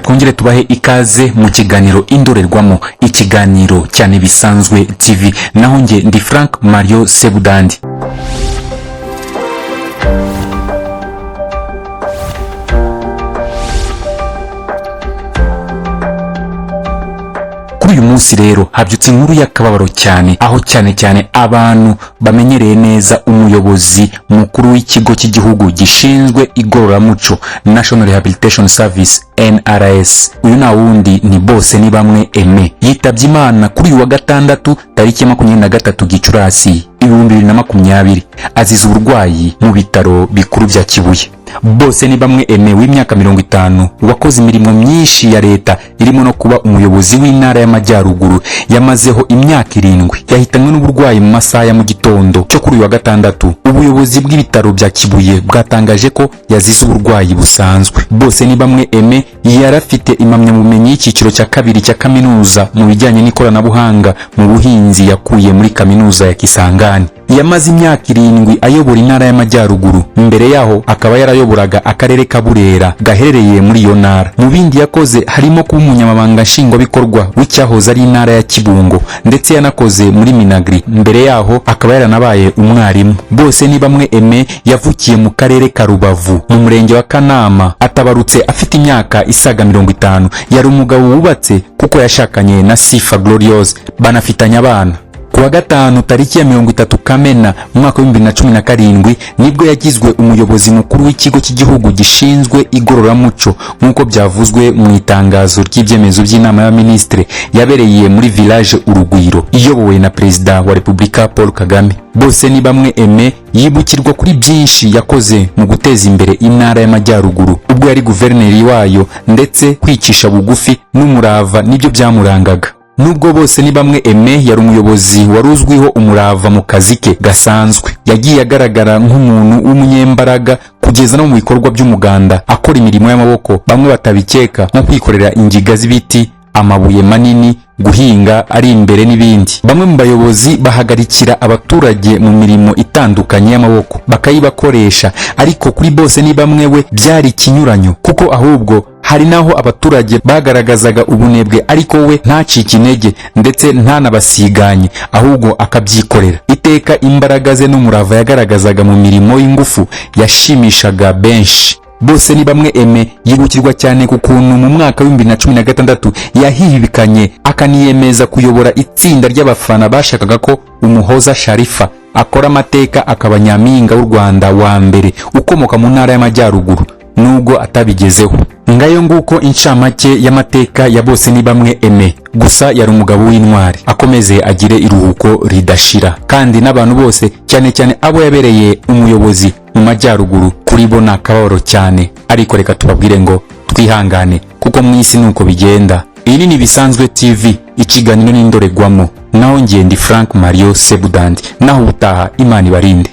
twongere tubahe ikaze mu kiganiro indorerwamo, ikiganiro cyane bisanzwe TV. Naho nge ndi Frank Mario Sebudandi. Uyu munsi rero habyutse inkuru y'akababaro cyane, aho cyane abantu bamenyereye neza umuyobozi mukuru w'ikigo cy'igihugu gishinzwe igororamuco National Rehabilitation Service NRS. Uyu na wundi ni Bosenibamwe Aime. Yitabye Imana kuri uyu wa gatandatu tariki 23 Gicurasi 2020 azize uburwayi mu bitaro bikuru bya Kibuye. Bosenibamwe Aime w'imyaka 50 wakoze imirimo myinshi ya leta irimo no kuba umuyobozi w'Intara y'Amajyaruguru, yamazeho imyaka 7. Yahitanywe n'uburwayi mu masaha ya mu gitondo cyo kuri uyu wa gatandatu. Ubuyobozi bw'ibitaro bya Kibuye bwatangaje ko yazize uburwayi busanzwe. Bosenibamwe Aime yarafite impamyabumenyi y'ikiciro cya 2 cya kaminuza mu bijyanye n'ikoranabuhanga mu buhinzi yakuye muri kaminuza ya Kisangani. Yamaze imyaka 7 ayobora Intara y'Amajyaruguru. Mbere yaho akaba yarayoboraga akarere ka Burera gaherereye muri iyo ntara. Mu bindi yakoze harimo kuba umunyamabanga nshingwabikorwa w'icyahoze ari Intara ya Kibungo, ndetse yanakoze muri Minagri. Mbere yaho akaba yaranabaye umwarimu. Bosenibamwe Aime yavukiye mu karere ka Rubavu mu murenge wa Kanama. Atabarutse afite imyaka isaga 50. Yari umugabo wubatse kuko yashakanye na Sifa Gloriose, banafitanye abana. Kuwa gatanu tariki ya 30 Kamena mwaka wa 2017 nibwo yagizwe umuyobozi mukuru w'ikigo cy'igihugu gishinzwe igororamuco, nk'uko byavuzwe mu itangazo ry'ibyemezo by'inama y'abaminisitiri yabereye muri village Urugwiro iyobowe na Perezida wa Repubulika Paul Kagame. Bosenibamwe Aime yibukirwa kuri byinshi yakoze mu guteza imbere Intara y'Amajyaruguru ubwo yari guverineri wayo, ndetse kwicisha bugufi n'umurava nibyo byamurangaga. Nubwo Bosenibamwe Aime yari umuyobozi waruzwiho umurava mu kazi ke gasanzwe, yagiye agaragara nk'umuntu w'umunyembaraga kugeza no mu bikorwa by'umuganda, akora imirimo y'amaboko bamwe batabikeka, nko kwikorera ingiga z'ibiti, amabuye manini, guhinga ari imbere n'ibindi. Bamwe mu bayobozi bahagarikira abaturage mu mirimo itandukanye y'amaboko bakayibakoresha, ariko kuri Bosenibamwe we byari ikinyuranyo, kuko ahubwo hari naho abaturage bagaragazaga ubunebwe ariko we ntacike intege ndetse ntanabasiganye, ahubwo akabyikorera. Iteka imbaraga ze n'umurava yagaragazaga mu mirimo y'ingufu yashimishaga benshi. Bosenibamwe Aime yibukirwa cyane ku kuntu mu mwaka wa 2016 yahihibikanye akaniyemeza kuyobora itsinda ry'abafana bashakaga ko Umuhoza Sharifa akora amateka akaba nyampinga w'u Rwanda wa mbere ukomoka mu Ntara y'Amajyaruguru, nubwo atabigezeho. Ngayo nguko incamake y'amateka ya Bosenibamwe Aime. Gusa yari umugabo w'intwari, akomeze agire iruhuko ridashira, kandi n'abantu bose cyane abo yabereye umuyobozi mu Majyaruguru kuri bo nakababaro cyane. Ariko reka tubabwire ngo twihangane, kuko mu isi nuko bigenda. Iyi ni Bisanzwe TV, ikiganiro n'indorerwamo. Naho ngiye ndi Frank Mario Sebudandi. Naho utaha Imana ibarinde.